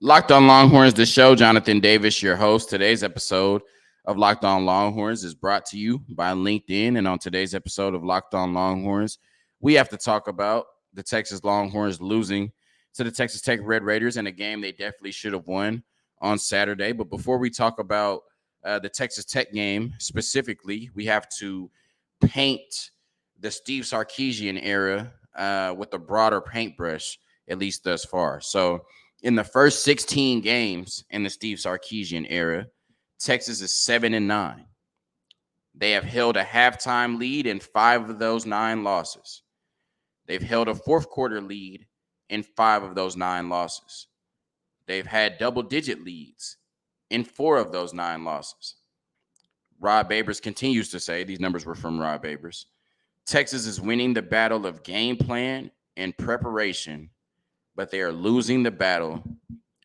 Locked on Longhorns, the show. Jonathan Davis, your host. Today's episode of Locked on Longhorns is brought to you by LinkedIn. And on today's episode of Locked on Longhorns, we have to talk about the Texas Longhorns losing to the Texas Tech Red Raiders in a game they definitely should have won on Saturday. But before we talk about the Texas Tech game specifically, we have to paint the Steve Sarkisian era with a broader paintbrush, at least thus far. So in the first 16 games in the Steve Sarkisian era, Texas is 7-9. They have held a halftime lead in 5 of those 9 losses. They've held a fourth quarter lead in 5 of those 9 losses. They've had double-digit leads in 4 of those 9 losses. Rod Babers continues to say, these numbers were from Rod Babers, Texas is winning the battle of game plan and preparation, but they are losing the battle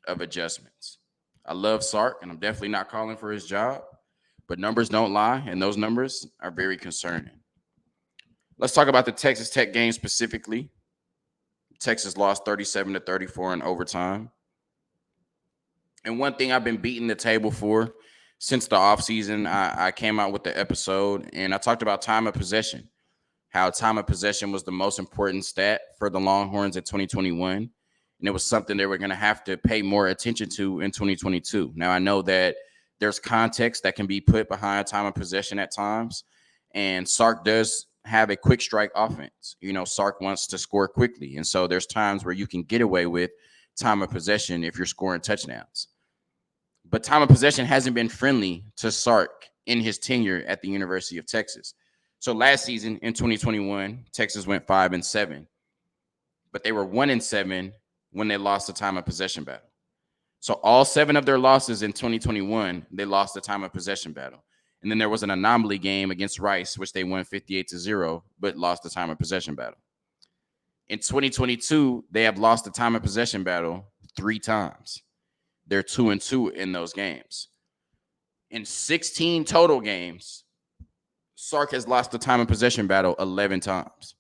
of adjustments. I love Sark, and I'm definitely not calling for his job, but numbers don't lie, and those numbers are very concerning. Let's talk about the Texas Tech game specifically. Texas lost 37-34 in overtime. And one thing I've been beating the table for since the offseason, I came out with the episode, and I talked about time of possession, how time of possession was the most important stat for the Longhorns in 2021. And it was something they were going to have to pay more attention to in 2022. Now, I know that there's context that can be put behind time of possession at times, and Sark does have a quick strike offense. You know, Sark wants to score quickly, and so there's times where you can get away with time of possession if you're scoring touchdowns. But time of possession hasn't been friendly to Sark in his tenure at the University of Texas. So last season in 2021, Texas went 5-7, but they were 1-7 when they lost the time of possession battle. So all 7 of their losses in 2021, they lost the time of possession battle. And then there was an anomaly game against Rice, which they won 58-0, but lost the time of possession battle. In 2022, they have lost the time of possession battle 3 times. They're 2-2 in those games. In 16 total games, Sark has lost the time of possession battle 11 times.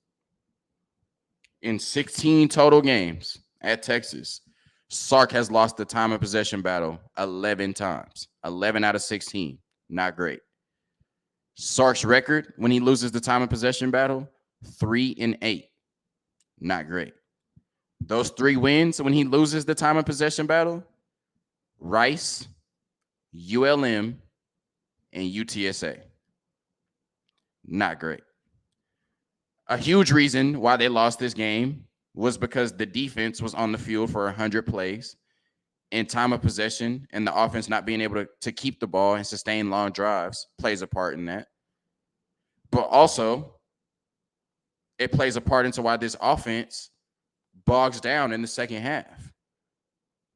In 16 total games at Texas, Sark has lost the time of possession battle 11 times. 11 out of 16. Not great. Sark's record when he loses the time of possession battle, 3-8. Not great. Those 3 wins when he loses the time of possession battle, Rice, ULM, and UTSA. Not great. A huge reason why they lost this game was because the defense was on the field for 100 plays, and time of possession and the offense not being able to keep the ball and sustain long drives plays a part in that. But also, it plays a part into why this offense bogs down in the second half.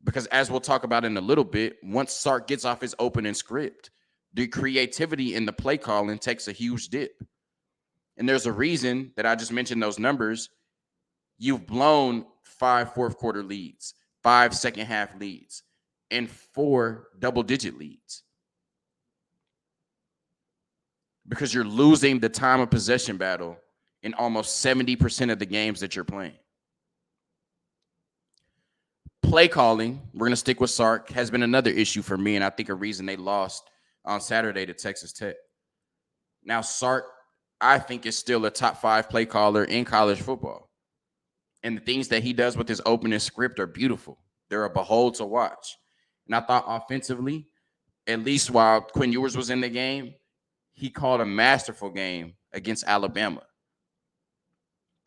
Because as we'll talk about in a little bit, once Sark gets off his opening script, the creativity in the play calling takes a huge dip. And there's a reason that I just mentioned those numbers. You've blown 5 fourth quarter leads, 5 second half leads, and 4 double-digit leads. Because you're losing the time of possession battle in almost 70% of the games that you're playing. Play calling, we're going to stick with Sark, has been another issue for me, and I think a reason they lost on Saturday to Texas Tech. Now, Sark, I think, is still a top 5 play caller in college football. And the things that he does with his opening script are beautiful. They're a behold to watch. And I thought offensively, at least while Quinn Ewers was in the game, he called a masterful game against Alabama.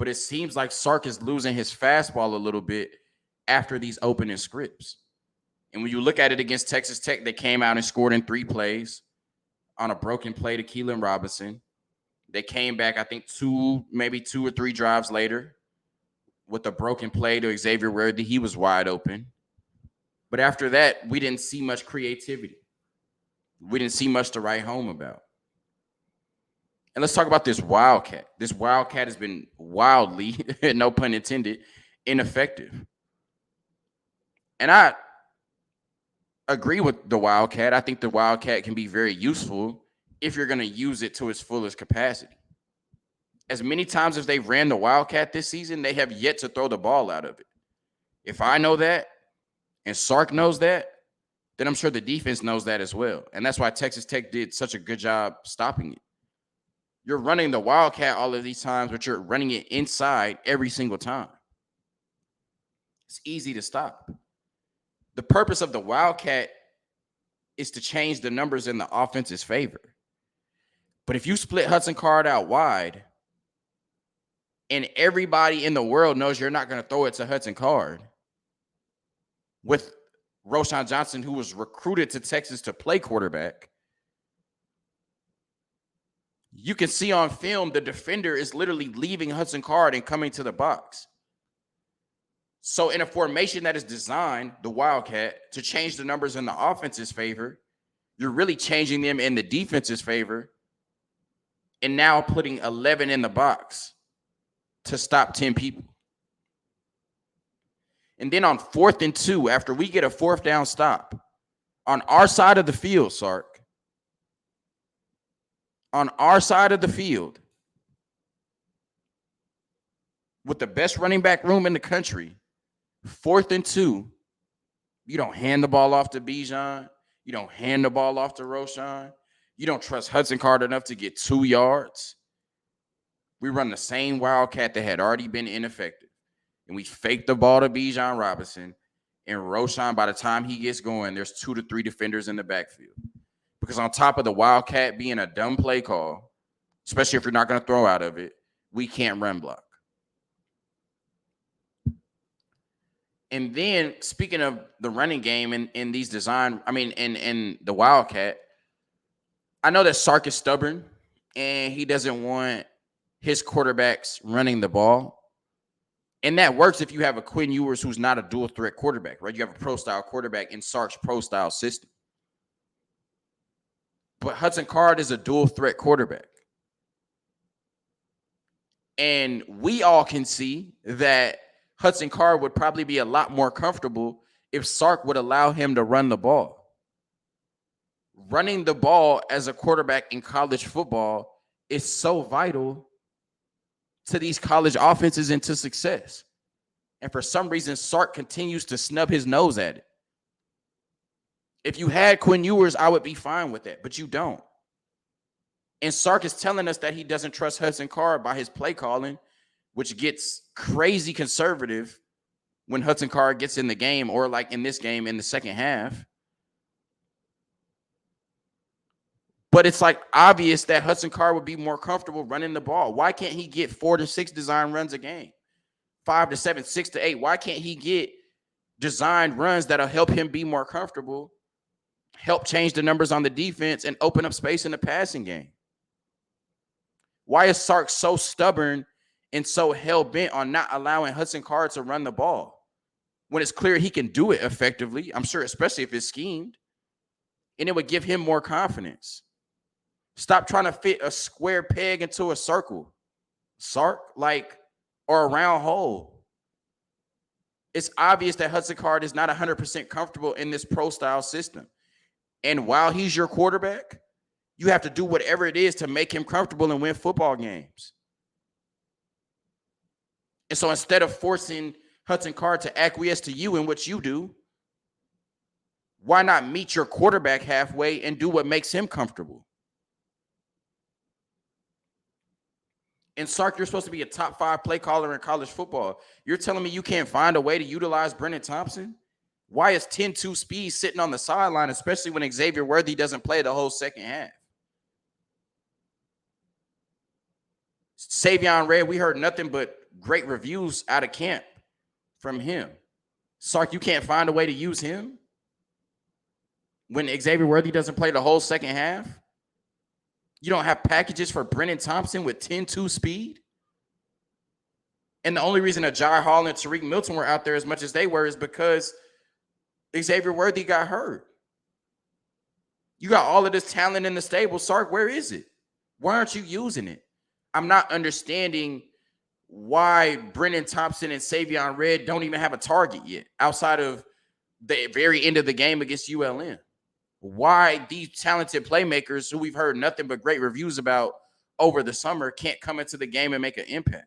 But it seems like Sark is losing his fastball a little bit after these opening scripts. And when you look at it against Texas Tech, they came out and scored in 3 plays on a broken play to Keelan Robinson. They came back, I think, 2 or 3 drives later with a broken play to Xavier where he was wide open. But after that, we didn't see much creativity. We didn't see much to write home about. And let's talk about this Wildcat. This Wildcat has been wildly, no pun intended, ineffective. And I agree with the Wildcat. I think the Wildcat can be very useful if you're going to use it to its fullest capacity. As many times as they've ran the Wildcat this season, they have yet to throw the ball out of it. If I know that, and Sark knows that, then I'm sure the defense knows that as well. And that's why Texas Tech did such a good job stopping it. You're running the Wildcat all of these times, but you're running it inside every single time. It's easy to stop. The purpose of the Wildcat is to change the numbers in the offense's favor. But if you split Hudson Card out wide and everybody in the world knows you're not going to throw it to Hudson Card, with Roschon Johnson, who was recruited to Texas to play quarterback, you can see on film the defender is literally leaving Hudson Card and coming to the box. So in a formation that is designed, the Wildcat, to change the numbers in the offense's favor, you're really changing them in the defense's favor and now putting 11 in the box to stop 10 people. And then on 4th and 2, after we get a 4th down stop, on our side of the field, Sark, on our side of the field, with the best running back room in the country, 4th and 2, you don't hand the ball off to Bijan. You don't hand the ball off to Roschon. You don't trust Hudson Card enough to get 2 yards. We run the same Wildcat that had already been ineffective. And we fake the ball to Bijan Robinson. And Roschon, by the time he gets going, there's 2 to 3 defenders in the backfield. Because on top of the Wildcat being a dumb play call, especially if you're not going to throw out of it, we can't run block. And then, speaking of the running game in these design, in the Wildcat, I know that Sark is stubborn and he doesn't want his quarterbacks running the ball. And that works if you have a Quinn Ewers who's not a dual threat quarterback, right? You have a pro-style quarterback in Sark's pro-style system. But Hudson Card is a dual threat quarterback. And we all can see that Hudson Card would probably be a lot more comfortable if Sark would allow him to run the ball. Running the ball as a quarterback in college football is so vital to these college offenses and to success. And for some reason, Sark continues to snub his nose at it. If you had Quinn Ewers, I would be fine with that, but you don't. And Sark is telling us that he doesn't trust Hudson Card by his play calling, which gets crazy conservative when Hudson Card gets in the game, or like in this game in the second half. But it's like obvious that Hudson Card would be more comfortable running the ball. Why can't he get 4 to 6 design runs a game? 5 to 7, 6 to 8. Why can't he get designed runs that'll help him be more comfortable, help change the numbers on the defense, and open up space in the passing game? Why is Sark so stubborn and so hell-bent on not allowing Hudson Card to run the ball when it's clear he can do it effectively? I'm sure, especially if it's schemed. And it would give him more confidence. Stop trying to fit a square peg into a circle, Sark, or a round hole. It's obvious that Hudson Card is not 100% comfortable in this pro-style system. And while he's your quarterback, you have to do whatever it is to make him comfortable and win football games. And so instead of forcing Hudson Card to acquiesce to you in what you do, why not meet your quarterback halfway and do what makes him comfortable? And Sark, you're supposed to be a top 5 play caller in college football. You're telling me you can't find a way to utilize Brennan Thompson? Why is 10-2 speed sitting on the sideline, especially when Xavier Worthy doesn't play the whole second half? Savion Red, we heard nothing but great reviews out of camp from him. Sark, you can't find a way to use him when Xavier Worthy doesn't play the whole second half? You don't have packages for Brennan Thompson with 10-2 speed? And the only reason that Jai Hall and Tariq Milton were out there as much as they were is because Xavier Worthy got hurt. You got all of this talent in the stable. Sark, where is it? Why aren't you using it? I'm not understanding why Brennan Thompson and Savion Red don't even have a target yet outside of the very end of the game against ULM. Why these talented playmakers who we've heard nothing but great reviews about over the summer can't come into the game and make an impact.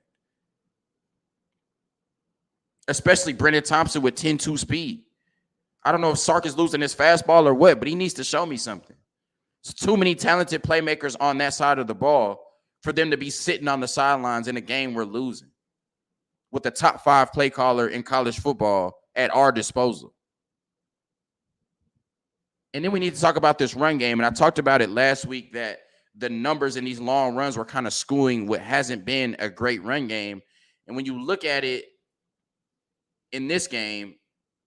Especially Brennan Thompson with 10-2 speed. I don't know if Sark is losing his fastball or what, but he needs to show me something. There's too many talented playmakers on that side of the ball for them to be sitting on the sidelines in a game we're losing with the top 5 play caller in college football at our disposal. And then we need to talk about this run game. And I talked about it last week that the numbers in these long runs were kind of skewing what hasn't been a great run game. And when you look at it in this game,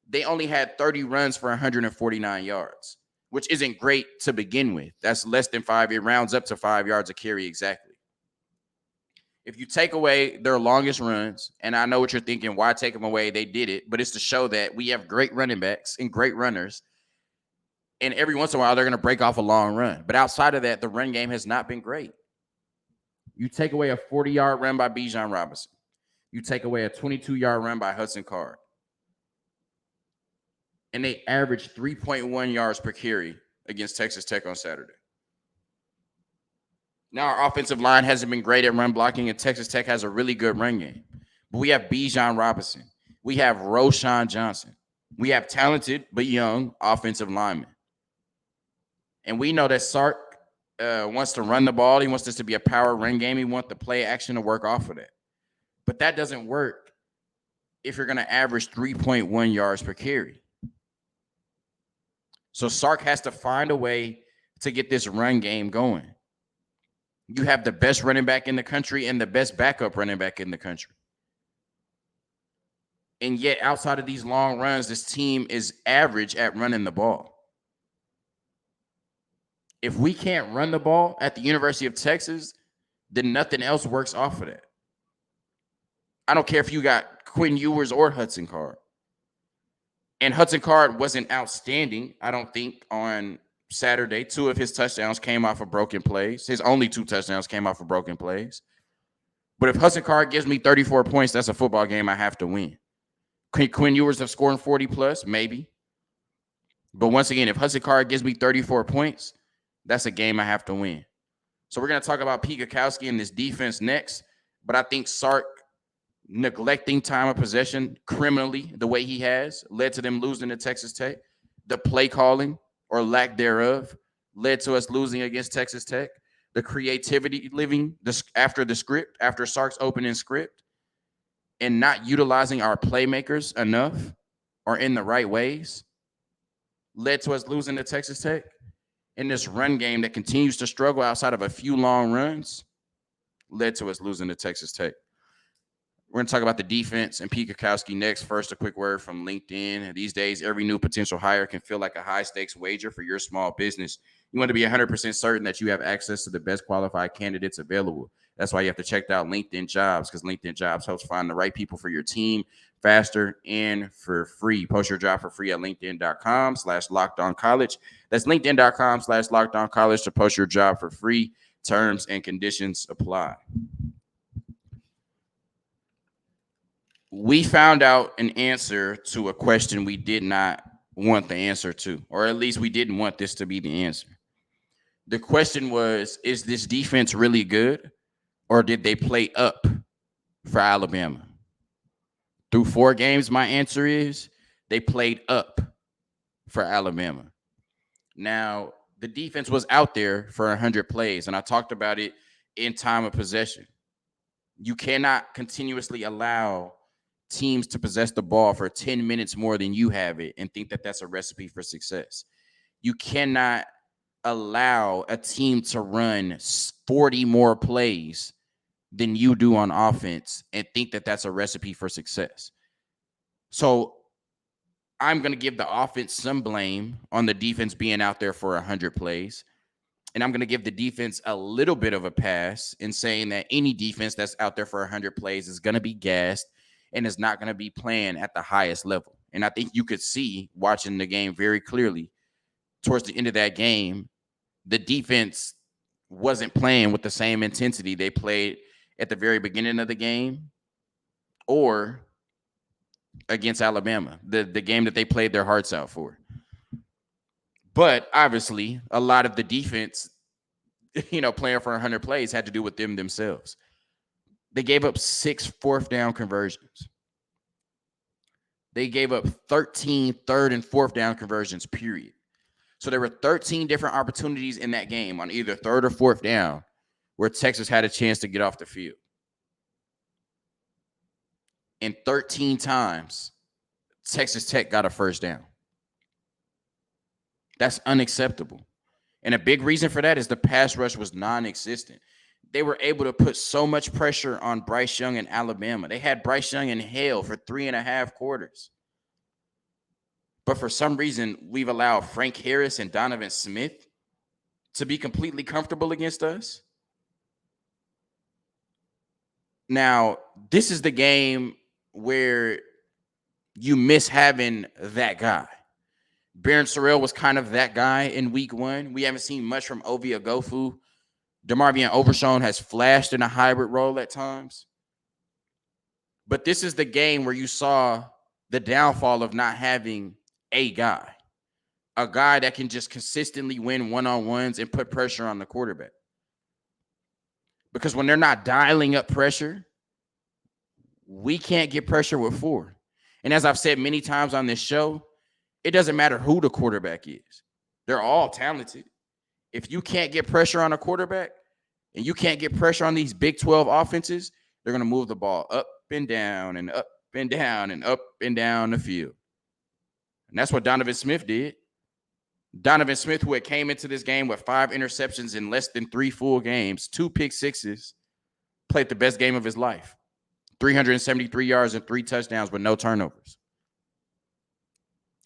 they only had 30 runs for 149 yards, which isn't great to begin with. That's less than 5. It rounds up to 5 yards a carry exactly. If you take away their longest runs, and I know what you're thinking, why take them away? They did it, but it's to show that we have great running backs and great runners. And every once in a while, they're going to break off a long run. But outside of that, the run game has not been great. You take away a 40-yard run by Bijan Robinson. You take away a 22-yard run by Hudson Card. And they averaged 3.1 yards per carry against Texas Tech on Saturday. Now, our offensive line hasn't been great at run blocking, and Texas Tech has a really good run game. But we have Bijan Robinson. We have Roschon Johnson. We have talented but young offensive linemen. And we know that Sark wants to run the ball. He wants this to be a power run game. He wants the play action to work off of that. But that doesn't work if you're going to average 3.1 yards per carry. So Sark has to find a way to get this run game going. You have the best running back in the country and the best backup running back in the country. And yet, outside of these long runs, this team is average at running the ball. If we can't run the ball at the University of Texas, then nothing else works off of that. I don't care if you got Quinn Ewers or Hudson Card. And Hudson Card wasn't outstanding, I don't think, on Saturday. 2 of his touchdowns came off of broken plays. His only 2 touchdowns came off of broken plays. But if Hudson Card gives me 34 points, that's a football game I have to win. Quinn Ewers have scored 40 plus, maybe. But once again, if Hudson Card gives me 34 points, that's a game I have to win. So we're going to talk about Pete Kwiatkowski and this defense next. But I think Sark neglecting time of possession criminally the way he has led to them losing to Texas Tech. The play calling or lack thereof led to us losing against Texas Tech. The creativity living after the script, after Sark's opening script, and not utilizing our playmakers enough or in the right ways led to us losing to Texas Tech. In this run game that continues to struggle outside of a few long runs led to us losing to Texas Tech. We're going to talk about the defense and Pete Kwiatkowski next. First, a quick word from LinkedIn. These days, every new potential hire can feel like a high-stakes wager for your small business. You want to be 100% certain that you have access to the best qualified candidates available. That's why you have to check out LinkedIn Jobs, because LinkedIn Jobs helps find the right people for your team faster and for free. Post your job for free at linkedin.com/lockedoncollege. That's linkedin.com/lockedoncollege to post your job for free. Terms and conditions apply. We found out an answer to a question we did not want the answer to, or at least we didn't want this to be the answer. The question was, is this defense really good, or did they play up for Alabama? Through 4 games, my answer is they played up for Alabama. Now, the defense was out there for 100 plays, and I talked about it in time of possession. You cannot continuously allow teams to possess the ball for 10 minutes more than you have it and think that that's a recipe for success. You cannot allow a team to run 40 more plays than you do on offense and think that that's a recipe for success. So I'm going to give the offense some blame on the defense being out there for 100 plays. And I'm going to give the defense a little bit of a pass in saying that any defense that's out there for 100 plays is going to be gassed and is not going to be playing at the highest level. And I think you could see, watching the game very clearly, towards the end of that game, the defense wasn't playing with the same intensity they played at the very beginning of the game or against Alabama, the game that they played their hearts out for. But obviously, a lot of the defense, playing for 100 plays had to do with them themselves. They gave up 6 fourth down conversions. They gave up 13 third and fourth down conversions, period. So there were 13 different opportunities in that game on either third or fourth down where Texas had a chance to get off the field. And 13 times, Texas Tech got a first down. That's unacceptable. And a big reason for that is the pass rush was non-existent. They were able to put so much pressure on Bryce Young in Alabama. They had Bryce Young in hell for 3.5 quarters. But for some reason, we've allowed Frank Harris and Donovan Smith to be completely comfortable against us. Now, this is the game where you miss having that guy. Barron Sorrell was kind of that guy in week 1. We haven't seen much from Ovi Ogofu. Demarvion Overshown has flashed in a hybrid role at times. But this is the game where you saw the downfall of not having a guy that can just consistently win one-on-ones and put pressure on the quarterback. Because when they're not dialing up pressure, we can't get pressure with 4. And as I've said many times on this show, it doesn't matter who the quarterback is. They're all talented. If you can't get pressure on a quarterback and you can't get pressure on these Big 12 offenses, they're going to move the ball up and down and up and down and up and down the field. And that's what Donovan Smith did. Donovan Smith, who had came into this game with 5 interceptions in less than 3 full games, 2 pick sixes, played the best game of his life. 373 yards and 3 touchdowns with no turnovers.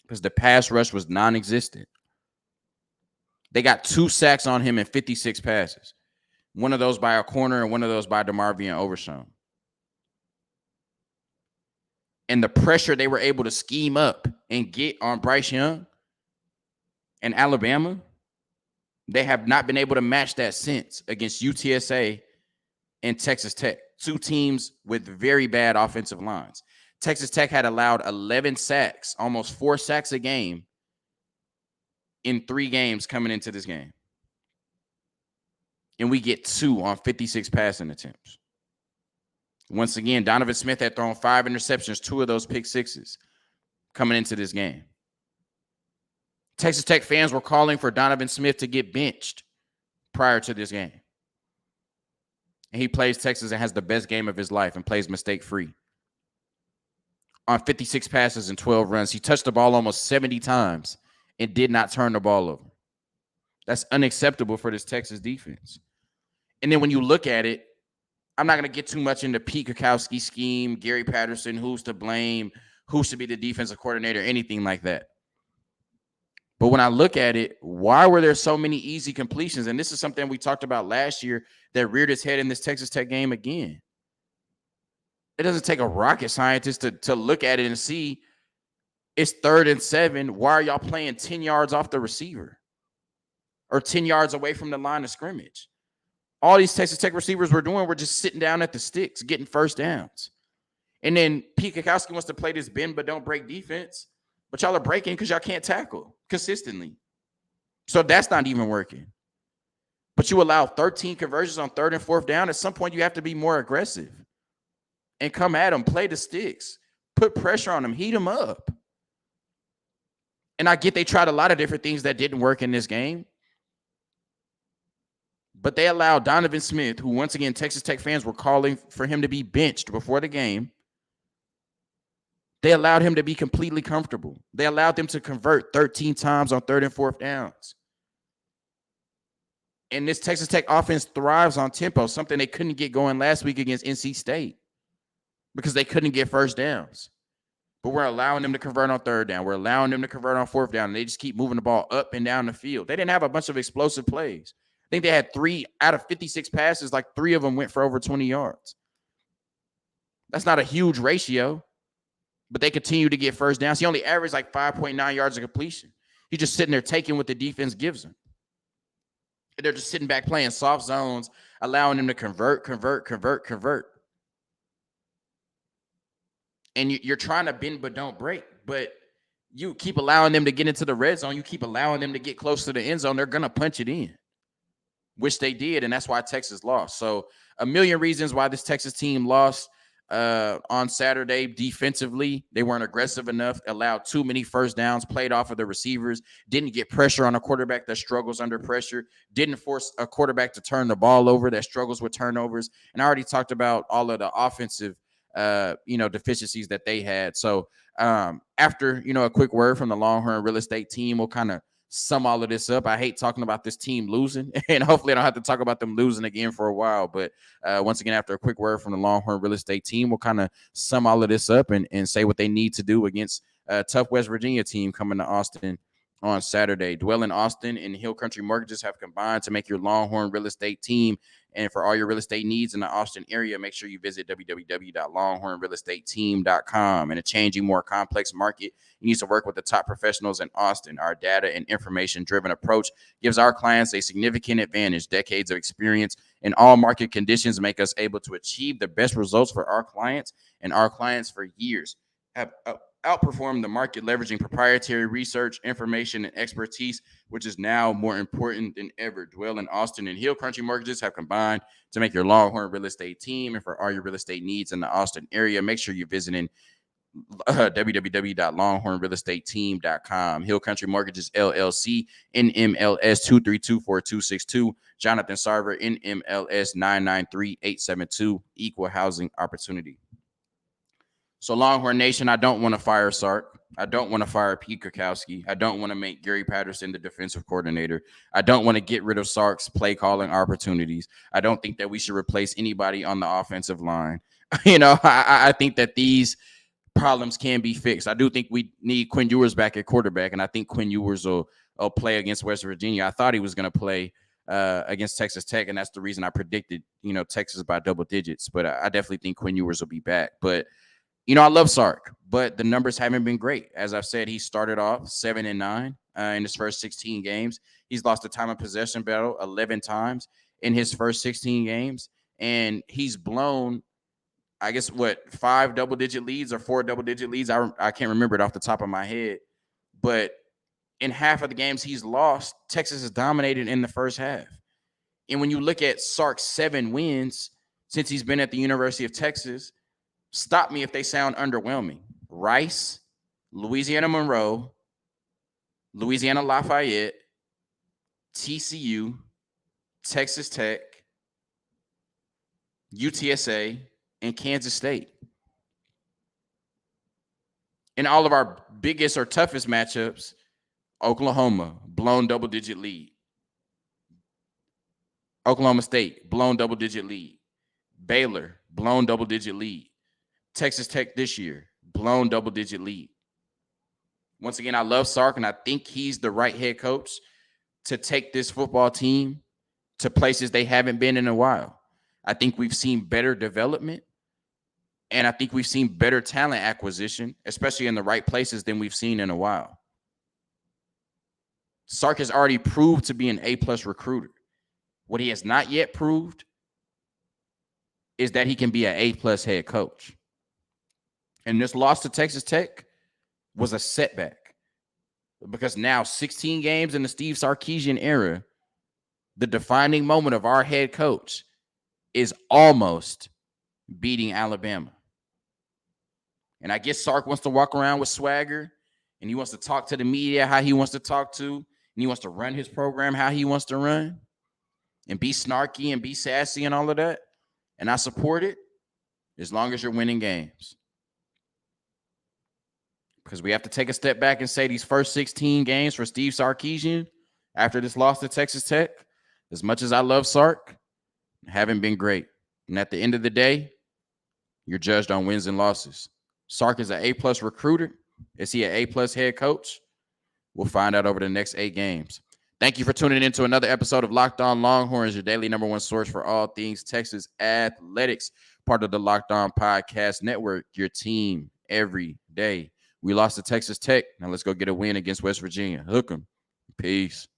Because the pass rush was non-existent. They got 2 sacks on him and 56 passes. One of those by a corner and one of those by Demarvion Overshown. And the pressure they were able to scheme up and get on Bryce Young and Alabama, they have not been able to match that since against UTSA and Texas Tech. 2 teams with very bad offensive lines. Texas Tech had allowed 11 sacks, almost 4 sacks a game in 3 games coming into this game. And we get 2 on 56 passing attempts. Once again, Donovan Smith had thrown 5 interceptions, 2 of those pick sixes coming into this game. Texas Tech fans were calling for Donovan Smith to get benched prior to this game. And he plays Texas and has the best game of his life and plays mistake-free. On 56 passes and 12 runs, he touched the ball almost 70 times and did not turn the ball over. That's unacceptable for this Texas defense. And then when you look at it, I'm not going to get too much into Pete Kwiatkowski scheme, Gary Patterson, who's to blame, who should be the defensive coordinator, anything like that. But when I look at it, why were there so many easy completions? And this is something we talked about last year that reared its head in this Texas Tech game again. It doesn't take a rocket scientist to look at it and see it's 3rd and 7. Why are y'all playing 10 yards off the receiver or 10 yards away from the line of scrimmage? All these Texas Tech receivers were doing were just sitting down at the sticks, getting first downs. And then Pete Kwiatkowski wants to play this bend but don't break defense, but y'all are breaking because y'all can't tackle consistently. So that's not even working. But you allow 13 conversions on 3rd and 4th down. At some point, you have to be more aggressive and come at them, play the sticks, put pressure on them, heat them up. And I get they tried a lot of different things that didn't work in this game. But they allowed Donovan Smith, who once again Texas Tech fans were calling for him to be benched before the game. They allowed him to be completely comfortable. They allowed them to convert 13 times on 3rd and 4th downs. And this Texas Tech offense thrives on tempo, something they couldn't get going last week against NC State because they couldn't get first downs. But we're allowing them to convert on 3rd down. We're allowing them to convert on 4th down. And they just keep moving the ball up and down the field. They didn't have a bunch of explosive plays. I think they had 3 out of 56 passes, like 3 of them went for over 20 yards. That's not a huge ratio, but they continue to get first downs. He only averaged like 5.9 yards of completion. He's just sitting there taking what the defense gives him. And they're just sitting back playing soft zones, allowing them to convert. And you're trying to bend but don't break. But you keep allowing them to get into the red zone. You keep allowing them to get close to the end zone. They're going to punch it in, which they did, and that's why Texas lost. So a million reasons why this Texas team lost. on Saturday. Defensively, they weren't aggressive enough, allowed too many first downs, played off of the receivers, didn't get pressure on a quarterback that struggles under pressure, didn't force a quarterback to turn the ball over that struggles with turnovers. And I already talked about all of the offensive deficiencies that they had. So after, a quick word from the Longhorn real estate team, we'll kind of sum all of this up. I hate talking about this team losing, and hopefully I don't have to talk about them losing again for a while. But once again, after a quick word from the Longhorn real estate team, we'll kind of sum all of this up and say what they need to do against a tough West Virginia team coming to Austin on Saturday. Dwell in Austin and Hill Country Mortgages have combined to make your Longhorn real estate team. And for all your real estate needs in the Austin area, make sure you visit www.longhornrealestateteam.com. In a changing, more complex market, you need to work with the top professionals in Austin. Our data and information-driven approach gives our clients a significant advantage. Decades of experience in all market conditions make us able to achieve the best results for our clients, and our clients for years have outperform the market, leveraging proprietary research, information, and expertise, which is now more important than ever. Dwell in Austin and Hill Country Mortgages have combined to make your Longhorn real estate team. And for all your real estate needs in the Austin area, make sure you're visiting www.longhornrealestateteam.com. Hill Country Mortgages, LLC, NMLS 2324262. Jonathan Sarver, NMLS 993872. Equal housing opportunity. So Longhorn Nation, I don't want to fire Sark. I don't want to fire Pete Kwiatkowski. I don't want to make Gary Patterson the defensive coordinator. I don't want to get rid of Sark's play calling opportunities. I don't think that we should replace anybody on the offensive line. I think that these problems can be fixed. I do think we need Quinn Ewers back at quarterback, and I think Quinn Ewers will play against West Virginia. I thought he was going to play against Texas Tech, and that's the reason I predicted, Texas by double digits. But I definitely think Quinn Ewers will be back. But I love Sark, but the numbers haven't been great. As I've said, he started off 7-9 in his first 16 games. He's lost a time of possession battle 11 times in his first 16 games, and he's blown, I guess, 5 double-digit leads or 4 double-digit leads. I can't remember it off the top of my head, but in half of the games he's lost, Texas has dominated in the first half. And when you look at Sark's 7 wins since he's been at the University of Texas, stop me if they sound underwhelming. Rice, Louisiana Monroe, Louisiana Lafayette, TCU, Texas Tech, UTSA, and Kansas State. In all of our biggest or toughest matchups, Oklahoma, blown double-digit lead. Oklahoma State, blown double-digit lead. Baylor, blown double-digit lead. Texas Tech this year, blown double-digit lead. Once again, I love Sark, and I think he's the right head coach to take this football team to places they haven't been in a while. I think we've seen better development, and I think we've seen better talent acquisition, especially in the right places, than we've seen in a while. Sark has already proved to be an A-plus recruiter. What he has not yet proved is that he can be an A-plus head coach. And this loss to Texas Tech was a setback because now 16 games in the Steve Sarkisian era, the defining moment of our head coach is almost beating Alabama. And I guess Sark wants to walk around with swagger, and he wants to talk to the media how he wants to talk to, and he wants to run his program how he wants to run, and be snarky and be sassy and all of that. And I support it as long as you're winning games. Because we have to take a step back and say these first 16 games for Steve Sarkisian after this loss to Texas Tech, as much as I love Sark, haven't been great. And at the end of the day, you're judged on wins and losses. Sark is an A-plus recruiter. Is he an A-plus head coach? We'll find out over the next 8 games. Thank you for tuning in to another episode of Locked On Longhorns, your daily #1 source for all things Texas athletics, part of the Locked On Podcast Network, your team every day. We lost to Texas Tech. Now let's go get a win against West Virginia. Hook 'em. Peace.